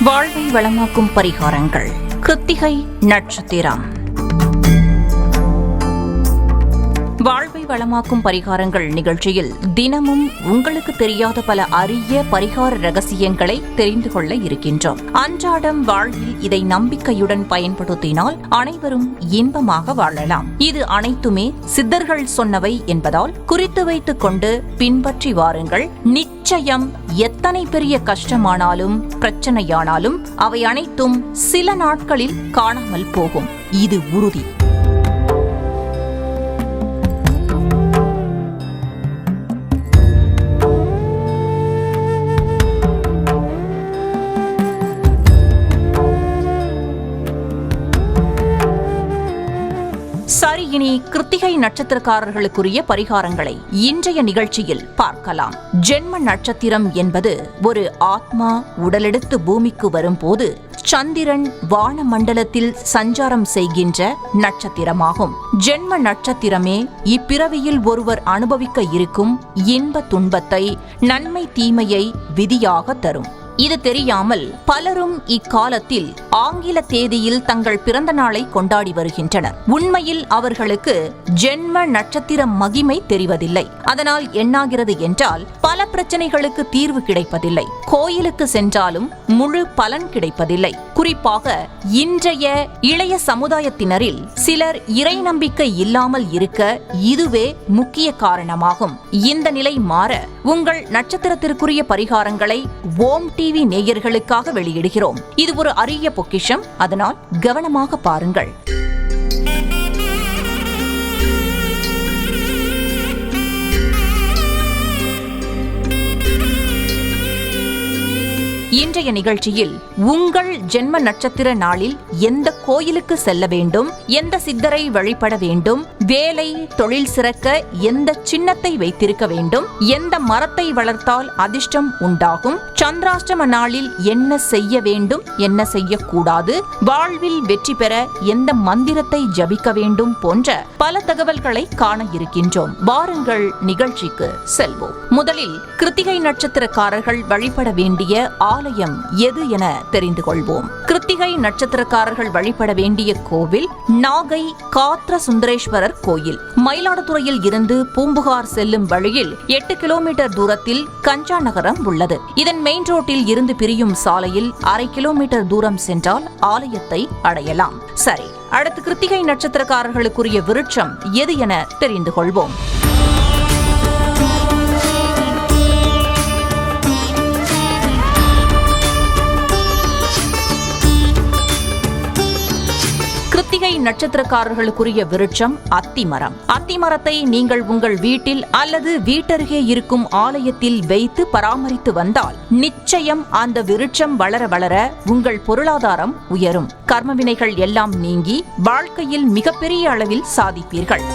வாழ்வை வளமாக்கும் பரிகாரங்கள். கிருத்திகை நட்சத்திரம். வாழ்வை வளமாக்கும் பரிகாரங்கள் நிகழ்ச்சியில் தினமும் உங்களுக்கு தெரியாத பல அரிய பரிகார ரகசியங்களை தெரிந்து கொள்ள இருக்கின்றோம். அன்றாடம் வாழ்வில் இதை நம்பிக்கையுடன் பயன்படுத்தினால் அனைவரும் இன்பமாக வாழலாம். இது அனைத்துமே சித்தர்கள் சொன்னவை என்பதால் குறித்து வைத்துக் கொண்டு பின்பற்றி வாருங்கள். நிச்சயம் எத்தனை பெரிய கஷ்டமானாலும் பிரச்சனையானாலும் அவை அனைத்தும் சில நாட்களில் காணாமல் போகும். இது உறுதி. சரி, இனி கிருத்திகை நட்சத்திரக்காரர்களுக்குரிய பரிகாரங்களை இன்றைய நிகழ்ச்சியில் பார்க்கலாம். ஜென்ம நட்சத்திரம் என்பது ஒரு ஆத்மா உடலெடுத்து பூமிக்கு வரும்போது சந்திரன் வான மண்டலத்தில் சஞ்சாரம் செய்கின்ற நட்சத்திரமாகும். ஜென்ம நட்சத்திரமே இப்பிறவியில் ஒருவர் அனுபவிக்க இருக்கும் இன்ப துன்பத்தை, நன்மை தீமையை விதியாக தரும். இது தெரியாமல் பலரும் இக்காலத்தில் ஆங்கில தேதியில் தங்கள் பிறந்த நாளை கொண்டாடி வருகின்றனர். உண்மையில் அவர்களுக்கு ஜென்ம நட்சத்திர மகிமை தெரிவதில்லை. அதனால் என்னாகிறது என்றால் பல பிரச்சனைகளுக்கு தீர்வு கிடைப்பதில்லை. கோயிலுக்கு சென்றாலும் முழு பலன் கிடைப்பதில்லை. குறிப்பாக இன்றைய இளைய சமுதாயத்தினரில் சிலர் இறை நம்பிக்கை இல்லாமல் இருக்க இதுவே முக்கிய காரணமாகும். இந்த நிலை மாற உங்கள் நட்சத்திரத்திற்குரிய பரிகாரங்களை ஓம் டிவி நேயர்களுக்காக வெளியிடுகிறோம். இது ஒரு அரிய பொக்கிஷம். அதனால் கவனமாக பாருங்கள். இன்றைய நிகழ்ச்சியில் உங்கள் ஜென்ம நட்சத்திர நாளில் எந்த கோயிலுக்கு செல்ல வேண்டும், எந்த சித்தரை வழிபட வேண்டும், வேலை தொழில் சிறக்க எந்த சின்னத்தை வைத்திருக்க வேண்டும், எந்த மரத்தை வளர்த்தால் அதிர்ஷ்டம் உண்டாகும், சந்திராஷ்டம நாளில் என்ன செய்ய வேண்டும், என்ன செய்யக்கூடாது, வாழ்வில் வெற்றி பெற எந்த மந்திரத்தை ஜபிக்க வேண்டும் போன்ற பல தகவல்களை காண இருக்கின்றோம். வாருங்கள் நிகழ்ச்சிக்கு செல்வோம். முதலில் கிருத்திகை நட்சத்திரக்காரர்கள் வழிபட வேண்டிய ஆலயம் எது என தெரிந்து கொள்வோம். கிருத்திகை நட்சத்திரக்காரர்கள் வழிபட வேண்டிய கோவில் நாகை காத்ர சுந்தரேஸ்வரர் கோயில். மயிலாடுதுறையில் இருந்து பூம்புகார் செல்லும் வழியில் 8 கிலோமீட்டர் தூரத்தில் கஞ்சா நகரம் உள்ளது. இதன் மெயின் ரோட்டில் இருந்து பிரியும் சாலையில் 1/2 கிலோமீட்டர் தூரம் சென்றால் ஆலயத்தை அடையலாம். சரி, அடுத்து கிருத்திகை நட்சத்திரக்காரர்களுக்குரிய விருட்சம் எது என தெரிந்து கொள்வோம். கிருத்திகை நட்சத்திரக்காரர்களுக்குரிய விருட்சம் அத்திமரம். அத்திமரத்தை நீங்கள் உங்கள் வீட்டில் அல்லது வீட்டருகே இருக்கும் ஆலயத்தில் வைத்து பராமரித்து வந்தால் நிச்சயம் அந்த விருட்சம் வளர வளர உங்கள் பொருளாதாரம் உயரும். கர்மவினைகள் எல்லாம் நீங்கி வாழ்க்கையில் மிகப்பெரிய அளவில் சாதிப்பீர்கள்.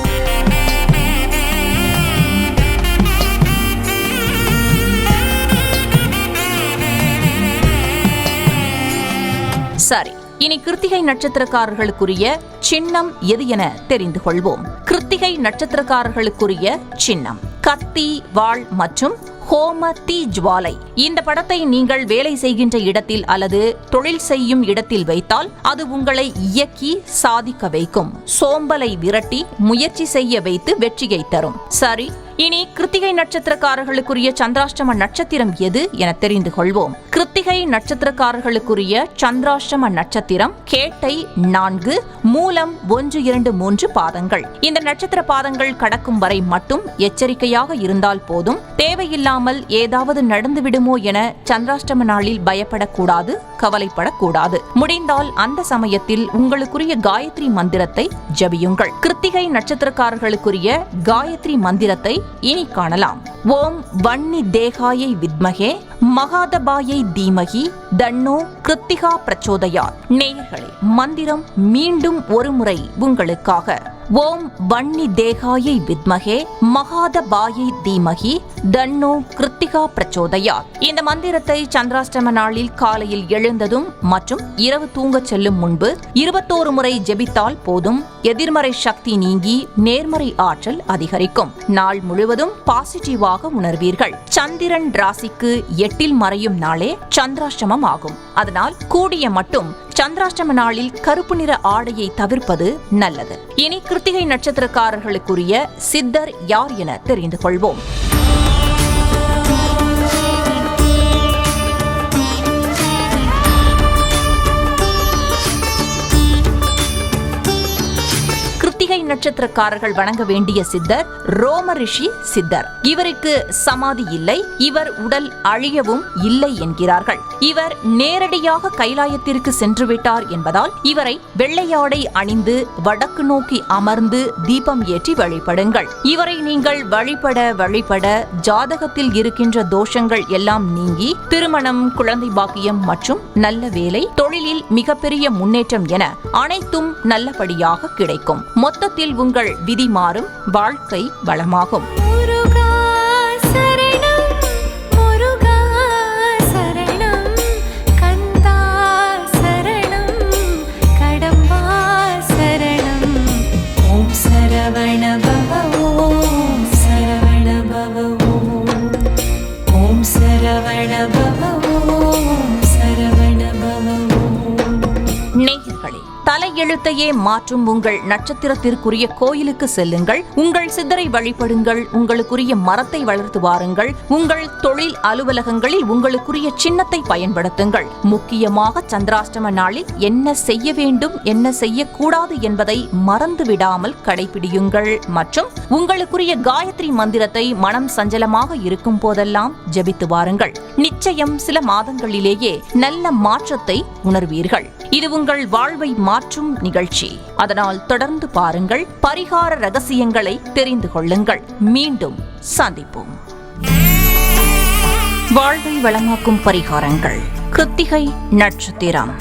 சரி, இனி கிருத்திகை நட்சத்திரக்காரர்களுக்குரிய சின்னம் எது என தெரிந்து கொள்வோம். கிருத்திகை நட்சத்திரக்காரர்களுக்குரிய சின்னம் கத்தி, வாள் மற்றும் ஹோம தீ ஜுவாலை. இந்த படத்தை நீங்கள் வேலை செய்கின்ற இடத்தில் அல்லது தொழில் செய்யும் இடத்தில் வைத்தால் அது உங்களை இயக்கி சாதிக்க வைக்கும். சோம்பலை விரட்டி முயற்சி செய்ய வைத்து வெற்றியை தரும். சரி, இனி கிருத்திகை நட்சத்திரக்காரர்களுக்குரிய சந்திராஷ்டம நட்சத்திரம் எது என தெரிந்து கொள்வோம். கிருத்திகை நட்சத்திரக்காரர்களுக்குரிய சந்திராஷ்டம நட்சத்திரம் கேட்டை 4, மூலம் 1, 2, 3 பாதங்கள். இந்த நட்சத்திர பாதங்கள் கடக்கும் வரை மட்டும் எச்சரிக்கையாக இருந்தால் போதும். தேவையில்லாமல் ஏதாவது நடந்துவிடுமோ என சந்திராஷ்டம நாளில் பயப்படக்கூடாது, கவலைப்படக்கூடாது. முடிந்தால் அந்த சமயத்தில் உங்களுக்குரிய காயத்ரி மந்திரத்தை ஜபியுங்கள். கிருத்திகை நட்சத்திரக்காரர்களுக்குரிய காயத்ரி மந்திரத்தை இனி காணலாம். ஓம் வன்னி தேகாயை வித்மகே மகாதபாயை தீமகி தன்னோ கிருத்திகா பிரச்சோதயாத். நேயர்களே, மந்திரம் மீண்டும் ஒரு முறை உங்களுக்காக. ஓம் வன்னி தேகாயை வித்மகே மகாதபாயை தீமகி தன்னோ கிருத்திகா பிரச்சோதயாத். இந்த மந்திரத்தை சந்திராஷ்டம நாளில் காலையில் எழுந்ததும் மற்றும் இரவு தூங்கச் செல்லும் முன்பு 21 முறை ஜெபித்தால் போதும். எதிர்மறை சக்தி நீங்கி நேர்மறை ஆற்றல் அதிகரிக்கும். நாள் முழுவதும் பாசிட்டிவாக உணர்வீர்கள். சந்திரன் ராசிக்கு 8 மறையும் நாளே சந்திராஷ்டமம் ஆகும். அதனால் கூடிய மட்டும் சந்திராஷ்டம நாளில் கருப்பு நிற ஆடையை தவிர்ப்பது நல்லது. இனி கிருத்திகை நட்சத்திரக்காரர்களுக்குரிய சித்தர் யார் என தெரிந்து கொள்வோம். கிருத்திகை நட்சத்திரக்காரர்கள் வணங்க வேண்டிய சித்தர் ரோம ரிஷி சித்தர். இவருக்கு சமாதி இல்லை, இவர் உடல் அழியவும் இல்லை என்கிறார்கள். இவர் நேரடியாக கைலாயத்திற்கு சென்றுவிட்டார் என்பதால் இவரை வெள்ளையாடை அணிந்து வடக்கு நோக்கி அமர்ந்து தீபம் ஏற்றி வழிபடுங்கள். இவரை நீங்கள் வழிபட ஜாதகத்தில் இருக்கின்ற தோஷங்கள் எல்லாம் நீங்கி திருமணம், குழந்தை பாக்கியம் மற்றும் நல்ல வேலை, தொழிலில் மிகப்பெரிய முன்னேற்றம் என அனைத்தும் நல்லபடியாக கிடைக்கும். மொத்தத்தில் உங்கள் விதி மாறும், வாழ்க்கை வளமாகும். தலையெழுத்தையே மாற்றும் உங்கள் நட்சத்திரத்திற்குரிய கோயிலுக்கு செல்லுங்கள். உங்கள் சித்தரை வழிபடுங்கள். உங்களுக்குரிய மரத்தை வளர்த்து வாருங்கள். உங்கள் தொழில் அலுவலகங்களில் உங்களுக்குரிய சின்னத்தை பயன்படுத்துங்கள். முக்கியமாக சந்திராஷ்டம நாளில் என்ன செய்ய வேண்டும், என்ன செய்யக்கூடாது என்பதை மறந்து விடாமல் கடைபிடியுங்கள். மற்றும் உங்களுக்குரிய காயத்ரி மந்திரத்தை மனம் சஞ்சலமாக இருக்கும் போதெல்லாம் ஜெபித்து வாருங்கள். நிச்சயம் சில மாதங்களிலேயே நல்ல மாற்றத்தை உணர்வீர்கள். இது உங்கள் வாழ்வை மாற்றும் நிகழ்ச்சி. அதனால் தொடர்ந்து பாருங்கள். பரிகார ரகசியங்களை தெரிந்து கொள்ளுங்கள். மீண்டும் சந்திப்போம். வாழ்வை வளமாக்கும் பரிகாரங்கள். கிருத்திகை நட்சத்திரம்.